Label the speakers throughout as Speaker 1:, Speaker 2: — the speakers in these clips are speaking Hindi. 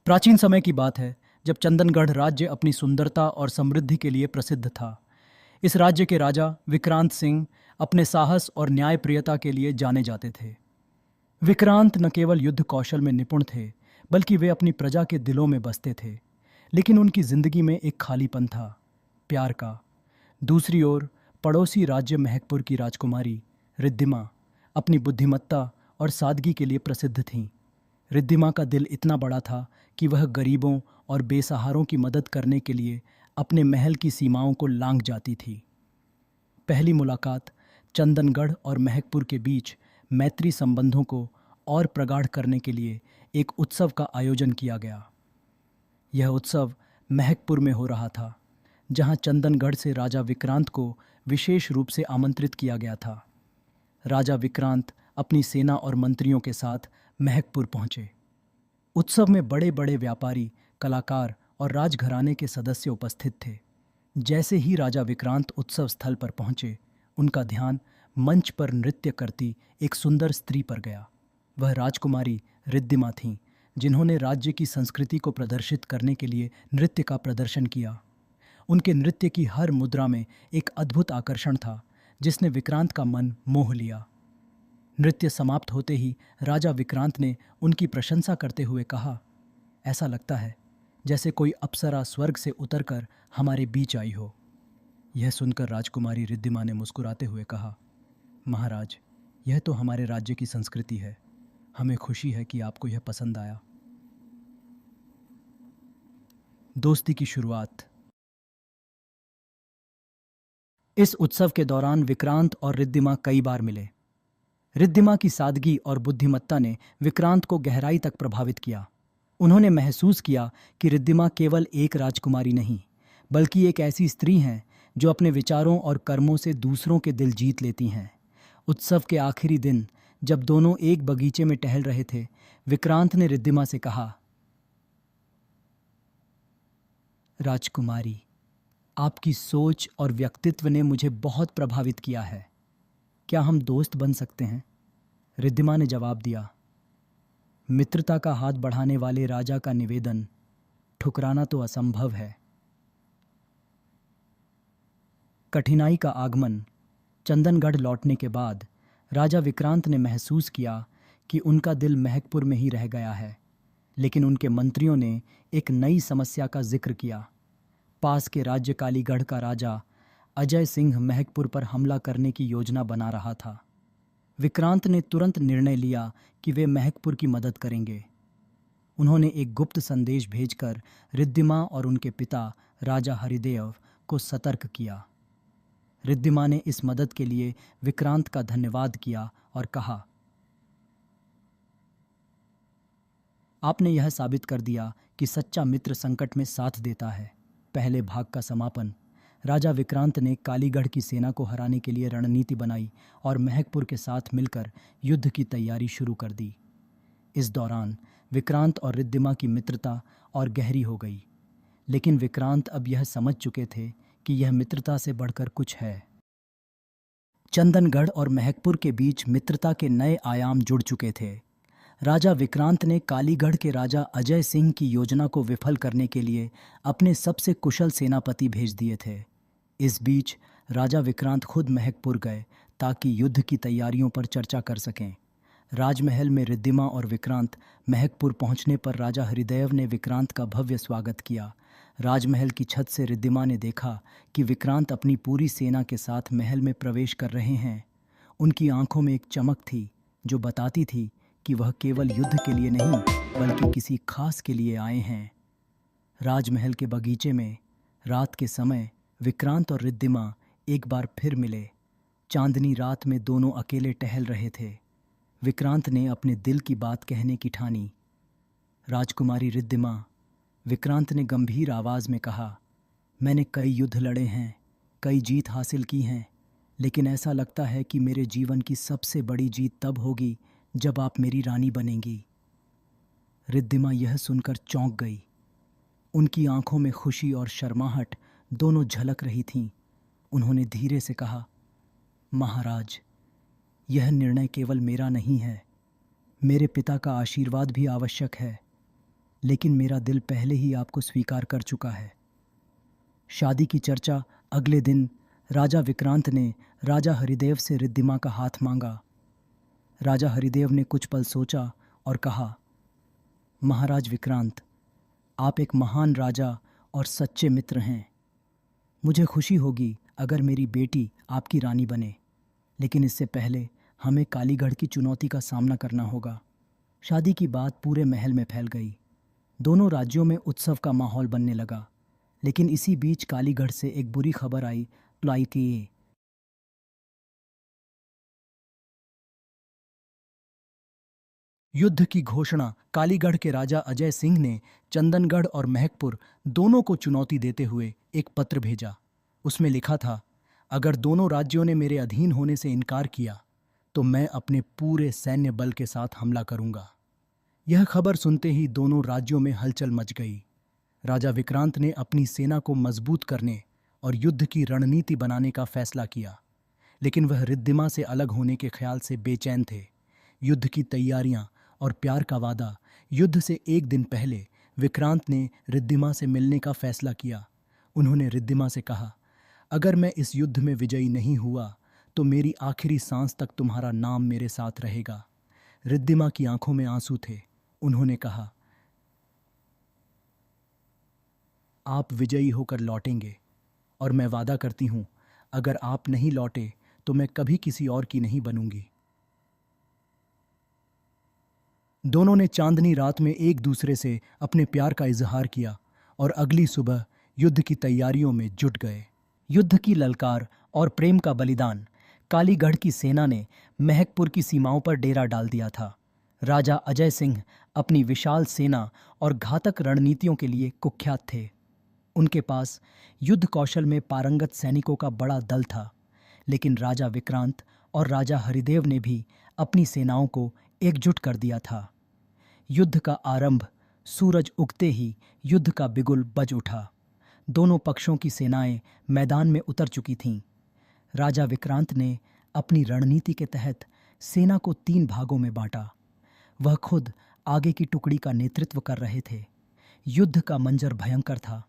Speaker 1: प्राचीन समय की बात है जब चंदनगढ़ राज्य अपनी सुंदरता और समृद्धि के लिए प्रसिद्ध था। इस राज्य के राजा विक्रांत सिंह अपने साहस और न्यायप्रियता के लिए जाने जाते थे। विक्रांत न केवल युद्ध कौशल में निपुण थे, बल्कि वे अपनी प्रजा के दिलों में बसते थे। लेकिन उनकी जिंदगी में एक खालीपन था, प्यार का। दूसरी ओर पड़ोसी राज्य महकपुर की राजकुमारी रिद्धिमा अपनी बुद्धिमत्ता और सादगी के लिए प्रसिद्ध थीं। रिद्धिमा का दिल इतना बड़ा था कि वह गरीबों और बेसहारों की मदद करने के लिए अपने महल की सीमाओं को लांघ जाती थी। पहली मुलाकात चंदनगढ़ और महकपुर के बीच मैत्री संबंधों को और प्रगाढ़ करने के लिए एक उत्सव का आयोजन किया गया। यह उत्सव महकपुर में हो रहा था, जहां चंदनगढ़ से राजा विक्रांत को विशेष रूप से आमंत्रित किया गया था। राजा विक्रांत अपनी सेना और मंत्रियों के साथ महकपुर पहुंचे। उत्सव में बड़े बड़े व्यापारी, कलाकार और राजघराने के सदस्य उपस्थित थे। जैसे ही राजा विक्रांत उत्सव स्थल पर पहुंचे, उनका ध्यान मंच पर नृत्य करती एक सुंदर स्त्री पर गया। वह राजकुमारी रिद्धिमा थीं, जिन्होंने राज्य की संस्कृति को प्रदर्शित करने के लिए नृत्य का प्रदर्शन किया। उनके नृत्य की हर मुद्रा में एक अद्भुत आकर्षण था, जिसने विक्रांत का मन मोह लिया। नृत्य समाप्त होते ही राजा विक्रांत ने उनकी प्रशंसा करते हुए कहा, ऐसा लगता है जैसे कोई अप्सरा स्वर्ग से उतरकर हमारे बीच आई हो। यह सुनकर राजकुमारी रिद्धिमा ने मुस्कुराते हुए कहा, महाराज, यह तो हमारे राज्य की संस्कृति है। हमें खुशी है कि आपको यह पसंद आया। दोस्ती की शुरुआत। इस उत्सव के दौरान विक्रांत और रिद्धिमा कई बार मिले। रिद्धिमा की सादगी और बुद्धिमत्ता ने विक्रांत को गहराई तक प्रभावित किया। उन्होंने महसूस किया कि रिद्धिमा केवल एक राजकुमारी नहीं, बल्कि एक ऐसी स्त्री हैं जो अपने विचारों और कर्मों से दूसरों के दिल जीत लेती हैं। उत्सव के आखिरी दिन जब दोनों एक बगीचे में टहल रहे थे, विक्रांत ने रिद्धिमा से कहा, राजकुमारी, आपकी सोच और व्यक्तित्व ने मुझे बहुत प्रभावित किया है। क्या हम दोस्त बन सकते हैं? रिद्धिमा ने जवाब दिया, मित्रता का हाथ बढ़ाने वाले राजा का निवेदन ठुकराना तो असंभव है। कठिनाई का आगमन। चंदनगढ़ लौटने के बाद राजा विक्रांत ने महसूस किया कि उनका दिल महकपुर में ही रह गया है। लेकिन उनके मंत्रियों ने एक नई समस्या का जिक्र किया। पास के राज्य कालीगढ़ का राजा अजय सिंह महकपुर पर हमला करने की योजना बना रहा था। विक्रांत ने तुरंत निर्णय लिया कि वे महकपुर की मदद करेंगे। उन्होंने एक गुप्त संदेश भेजकर रिद्धिमा और उनके पिता राजा हरिदेव को सतर्क किया। रिद्धिमा ने इस मदद के लिए विक्रांत का धन्यवाद किया और कहा, आपने यह साबित कर दिया कि सच्चा मित्र संकट में साथ देता है। पहले भाग का समापन। राजा विक्रांत ने कालीगढ़ की सेना को हराने के लिए रणनीति बनाई और महकपुर के साथ मिलकर युद्ध की तैयारी शुरू कर दी। इस दौरान विक्रांत और रिद्धिमा की मित्रता और गहरी हो गई। लेकिन विक्रांत अब यह समझ चुके थे कि यह मित्रता से बढ़कर कुछ है। चंदनगढ़ और महकपुर के बीच मित्रता के नए आयाम जुड़ चुके थे। राजा विक्रांत ने कालीगढ़ के राजा अजय सिंह की योजना को विफल करने के लिए अपने सबसे कुशल सेनापति भेज दिए थे। इस बीच राजा विक्रांत खुद महकपुर गए ताकि युद्ध की तैयारियों पर चर्चा कर सकें। राजमहल में रिद्धिमा और विक्रांत महकपुर पहुंचने पर राजा हरिदेव ने विक्रांत का भव्य स्वागत किया। राजमहल की छत से रिद्धिमा ने देखा कि विक्रांत अपनी पूरी सेना के साथ महल में प्रवेश कर रहे हैं। उनकी आंखों में एक चमक थी जो बताती थी कि वह केवल युद्ध के लिए नहीं, बल्कि किसी खास के लिए आए हैं। राजमहल के बगीचे में रात के समय विक्रांत और रिद्धिमा एक बार फिर मिले। चांदनी रात में दोनों अकेले टहल रहे थे। विक्रांत ने अपने दिल की बात कहने की ठानी। राजकुमारी रिद्धिमा, विक्रांत ने गंभीर आवाज में कहा, मैंने कई युद्ध लड़े हैं, कई जीत हासिल की हैं, लेकिन ऐसा लगता है कि मेरे जीवन की सबसे बड़ी जीत तब होगी जब आप मेरी रानी बनेंगी। रिद्धिमा यह सुनकर चौंक गई। उनकी आंखों में खुशी और शर्माहट दोनों झलक रही थीं। उन्होंने धीरे से कहा, महाराज, यह निर्णय केवल मेरा नहीं है, मेरे पिता का आशीर्वाद भी आवश्यक है। लेकिन मेरा दिल पहले ही आपको स्वीकार कर चुका है। शादी की चर्चा अगले दिन राजा विक्रांत ने राजा हरिदेव से रिद्धिमा का हाथ मांगा। राजा हरिदेव ने कुछ पल सोचा और कहा, महाराज विक्रांत, आप एक महान राजा और सच्चे मित्र हैं। मुझे खुशी होगी अगर मेरी बेटी आपकी रानी बने, लेकिन इससे पहले हमें कालीगढ़ की चुनौती का सामना करना होगा। शादी की बात पूरे महल में फैल गई। दोनों राज्यों में उत्सव का माहौल बनने लगा। लेकिन इसी बीच कालीगढ़ से एक बुरी खबर आई। युद्ध की घोषणा कालीगढ़ के राजा अजय सिंह ने चंदनगढ़ और महकपुर दोनों को चुनौती देते हुए एक पत्र भेजा। उसमें लिखा था, अगर दोनों राज्यों ने मेरे अधीन होने से इनकार किया तो मैं अपने पूरे सैन्य बल के साथ हमला करूंगा। यह खबर सुनते ही दोनों राज्यों में हलचल मच गई। राजा विक्रांत ने अपनी सेना को मजबूत करने और युद्ध की रणनीति बनाने का फैसला किया, लेकिन वह रिद्धिमा से अलग होने के ख्याल से बेचैन थे। युद्ध की तैयारियां और प्यार का वादा। युद्ध से एक दिन पहले विक्रांत ने रिद्धिमा से मिलने का फैसला किया। उन्होंने रिद्धिमा से कहा, अगर मैं इस युद्ध में विजयी नहीं हुआ तो मेरी आखिरी सांस तक तुम्हारा नाम मेरे साथ रहेगा। रिद्धिमा की आंखों में आंसू थे। उन्होंने कहा, आप विजयी होकर लौटेंगे और मैं वादा करती हूं, अगर आप नहीं लौटे तो मैं कभी किसी और की नहीं बनूंगी। दोनों ने चांदनी रात में एक दूसरे से अपने प्यार का इजहार किया और अगली सुबह युद्ध की तैयारियों में जुट गए। युद्ध की ललकार और प्रेम का बलिदान। कालीगढ़ की सेना ने महकपुर की सीमाओं पर डेरा डाल दिया था। राजा अजय सिंह अपनी विशाल सेना और घातक रणनीतियों के लिए कुख्यात थे। उनके पास युद्ध कौशल में पारंगत सैनिकों का बड़ा दल था, लेकिन राजा विक्रांत और राजा हरिदेव ने भी अपनी सेनाओं को एकजुट कर दिया था। युद्ध का आरंभ सूरज उगते ही युद्ध का बिगुल बज उठा। दोनों पक्षों की सेनाएं मैदान में उतर चुकी थीं। राजा विक्रांत ने अपनी रणनीति के तहत सेना को 3 भागों में बांटा। वह खुद आगे की टुकड़ी का नेतृत्व कर रहे थे। युद्ध का मंजर भयंकर था।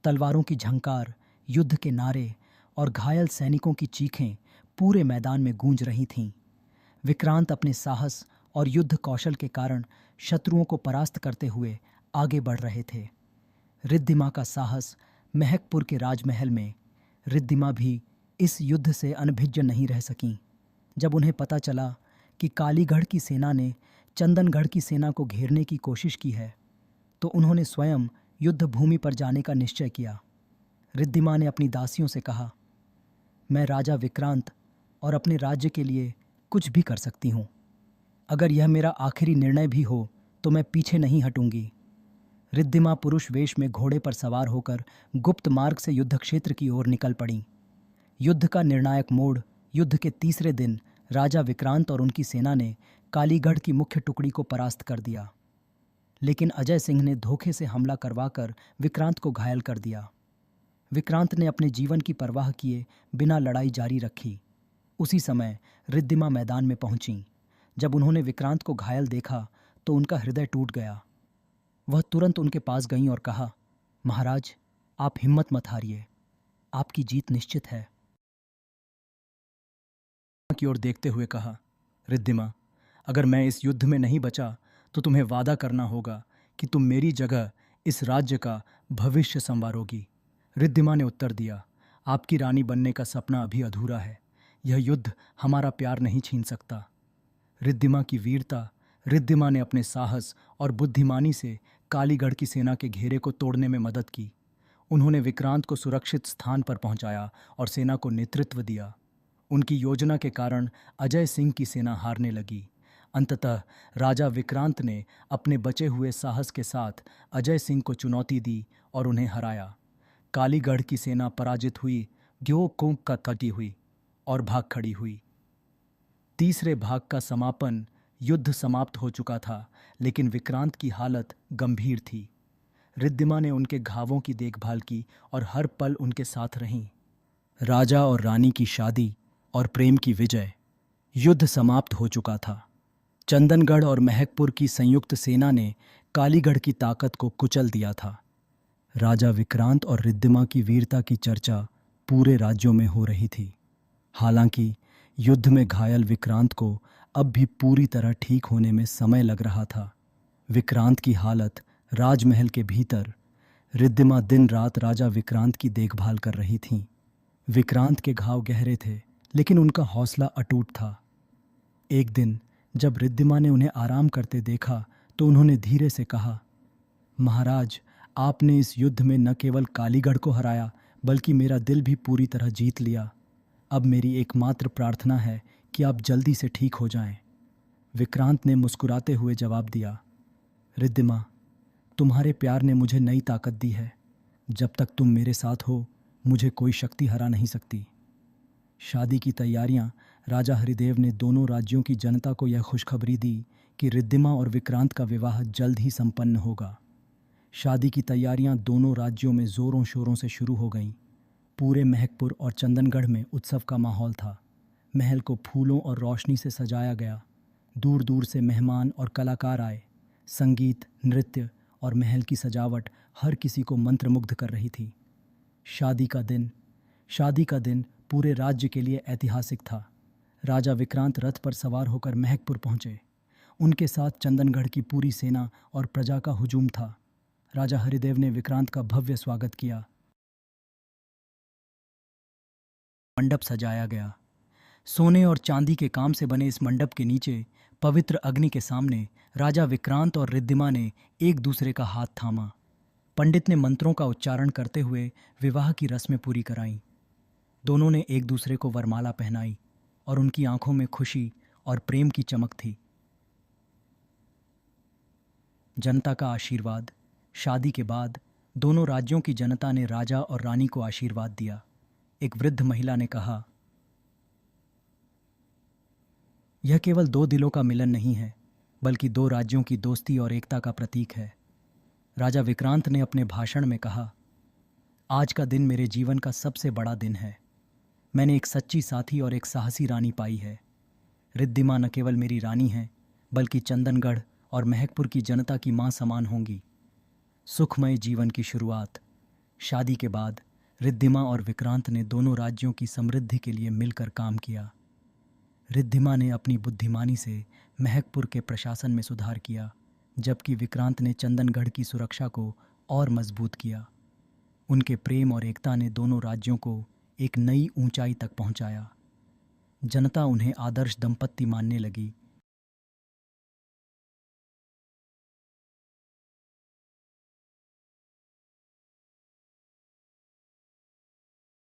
Speaker 1: तलवारों की झंकार, युद्ध के नारे और घायल सैनिकों की चीखें पूरे मैदान में गूंज रही थीं। विक्रांत अपने साहस और युद्ध कौशल के कारण शत्रुओं को परास्त करते हुए आगे बढ़ रहे थे। रिद्धिमा का साहस महकपुर के राजमहल में। रिद्धिमा भी इस युद्ध से अनभिज्ञ नहीं रह सकीं। जब उन्हें पता चला कि कालीगढ़ की सेना ने चंदनगढ़ की सेना को घेरने की कोशिश की है, तो उन्होंने स्वयं युद्ध भूमि पर जाने का निश्चय किया। रिद्धिमा ने अपनी दासियों से कहा, मैं राजा विक्रांत और अपने राज्य के लिए कुछ भी कर सकती हूँ। अगर यह मेरा आखिरी निर्णय भी हो तो मैं पीछे नहीं हटूंगी। रिद्धिमा पुरुष वेश में घोड़े पर सवार होकर गुप्त मार्ग से युद्ध क्षेत्र की ओर निकल पड़ी। युद्ध का निर्णायक मोड़। युद्ध के तीसरे दिन राजा विक्रांत और उनकी सेना ने कालीगढ़ की मुख्य टुकड़ी को परास्त कर दिया, लेकिन अजय सिंह ने धोखे से हमला करवाकर विक्रांत को घायल कर दिया। विक्रांत ने अपने जीवन की परवाह किए बिना लड़ाई जारी रखी। उसी समय रिद्धिमा मैदान में पहुंची। जब उन्होंने विक्रांत को घायल देखा तो उनका हृदय टूट गया। वह तुरंत उनके पास गईं और कहा, महाराज, आप हिम्मत मत हारिए, आपकी जीत निश्चित है। की ओर देखते हुए कहा, रिद्धिमा, अगर मैं इस युद्ध में नहीं बचा तो तुम्हें वादा करना होगा कि तुम मेरी जगह इस राज्य का भविष्य संवारोगी। रिद्धिमा ने उत्तर दिया, आपकी रानी बनने का सपना अभी अधूरा है। यह युद्ध हमारा प्यार नहीं छीन सकता। रिद्धिमा की वीरता। रिद्धिमा ने अपने साहस और बुद्धिमानी से कालीगढ़ की सेना के घेरे को तोड़ने में मदद की। उन्होंने विक्रांत को सुरक्षित स्थान पर पहुंचाया और सेना को नेतृत्व दिया। उनकी योजना के कारण अजय सिंह की सेना हारने लगी। अंततः राजा विक्रांत ने अपने बचे हुए साहस के साथ अजय सिंह को चुनौती दी और उन्हें हराया। कालीगढ़ की सेना पराजित हुई, ग्योकोंग का कटी हुई और भाग खड़ी हुई। तीसरे भाग का समापन। युद्ध समाप्त हो चुका था, लेकिन विक्रांत की हालत गंभीर थी। रिद्धिमा ने उनके घावों की देखभाल की और हर पल उनके साथ रहीं। राजा और रानी की शादी और प्रेम की विजय। युद्ध समाप्त हो चुका था। चंदनगढ़ और महकपुर की संयुक्त सेना ने कालीगढ़ की ताकत को कुचल दिया था। राजा विक्रांत और रिद्धिमा की वीरता की चर्चा पूरे राज्यों में हो रही थी। हालांकि युद्ध में घायल विक्रांत को अब भी पूरी तरह ठीक होने में समय लग रहा था। विक्रांत की हालत राजमहल के भीतर, रिद्धिमा दिन रात राजा विक्रांत की देखभाल कर रही थीं। विक्रांत के घाव गहरे थे, लेकिन उनका हौसला अटूट था। एक दिन जब रिद्धिमा ने उन्हें आराम करते देखा तो उन्होंने धीरे से कहा, महाराज, आपने इस युद्ध में न केवल कालीगढ़ को हराया बल्कि मेरा दिल भी पूरी तरह जीत लिया। अब मेरी एकमात्र प्रार्थना है कि आप जल्दी से ठीक हो जाएं। विक्रांत ने मुस्कुराते हुए जवाब दिया, रिद्धिमा, तुम्हारे प्यार ने मुझे नई ताकत दी है। जब तक तुम मेरे साथ हो मुझे कोई शक्ति हरा नहीं सकती। शादी की तैयारियां राजा हरिदेव ने दोनों राज्यों की जनता को यह खुशखबरी दी कि रिद्धिमा और विक्रांत का विवाह जल्द ही संपन्न होगा। शादी की तैयारियां दोनों राज्यों में ज़ोरों शोरों से शुरू हो गईं। पूरे महकपुर और चंदनगढ़ में उत्सव का माहौल था। महल को फूलों और रोशनी से सजाया गया। दूर दूर से मेहमान और कलाकार आए। संगीत, नृत्य और महल की सजावट हर किसी को मंत्रमुग्ध कर रही थी। शादी का दिन पूरे राज्य के लिए ऐतिहासिक था। राजा विक्रांत रथ पर सवार होकर महकपुर पहुंचे। उनके साथ चंदनगढ़ की पूरी सेना और प्रजा का हुजूम था। राजा हरिदेव ने विक्रांत का भव्य स्वागत किया। मंडप सजाया गया। सोने और चांदी के काम से बने इस मंडप के नीचे पवित्र अग्नि के सामने राजा विक्रांत और रिद्धिमा ने एक दूसरे का हाथ थामा। पंडित ने मंत्रों का उच्चारण करते हुए विवाह की रस्में पूरी कराईं। दोनों ने एक दूसरे को वरमाला पहनाई और उनकी आंखों में खुशी और प्रेम की चमक थी। जनता का आशीर्वाद। शादी के बाद दोनों राज्यों की जनता ने राजा और रानी को आशीर्वाद दिया। एक वृद्ध महिला ने कहा, यह केवल दो दिलों का मिलन नहीं है बल्कि दो राज्यों की दोस्ती और एकता का प्रतीक है। राजा विक्रांत ने अपने भाषण में कहा, आज का दिन मेरे जीवन का सबसे बड़ा दिन है। मैंने एक सच्ची साथी और एक साहसी रानी पाई है। रिद्धिमा न केवल मेरी रानी है बल्कि चंदनगढ़ और महकपुर की जनता की मां समान होंगी। सुखमय जीवन की शुरुआत। शादी के बाद रिद्धिमा और विक्रांत ने दोनों राज्यों की समृद्धि के लिए मिलकर काम किया। रिद्धिमा ने अपनी बुद्धिमानी से महकपुर के प्रशासन में सुधार किया, जबकि विक्रांत ने चंदनगढ़ की सुरक्षा को और मजबूत किया। उनके प्रेम और एकता ने दोनों राज्यों को एक नई ऊंचाई तक पहुंचाया। जनता उन्हें आदर्श दंपत्ति मानने लगी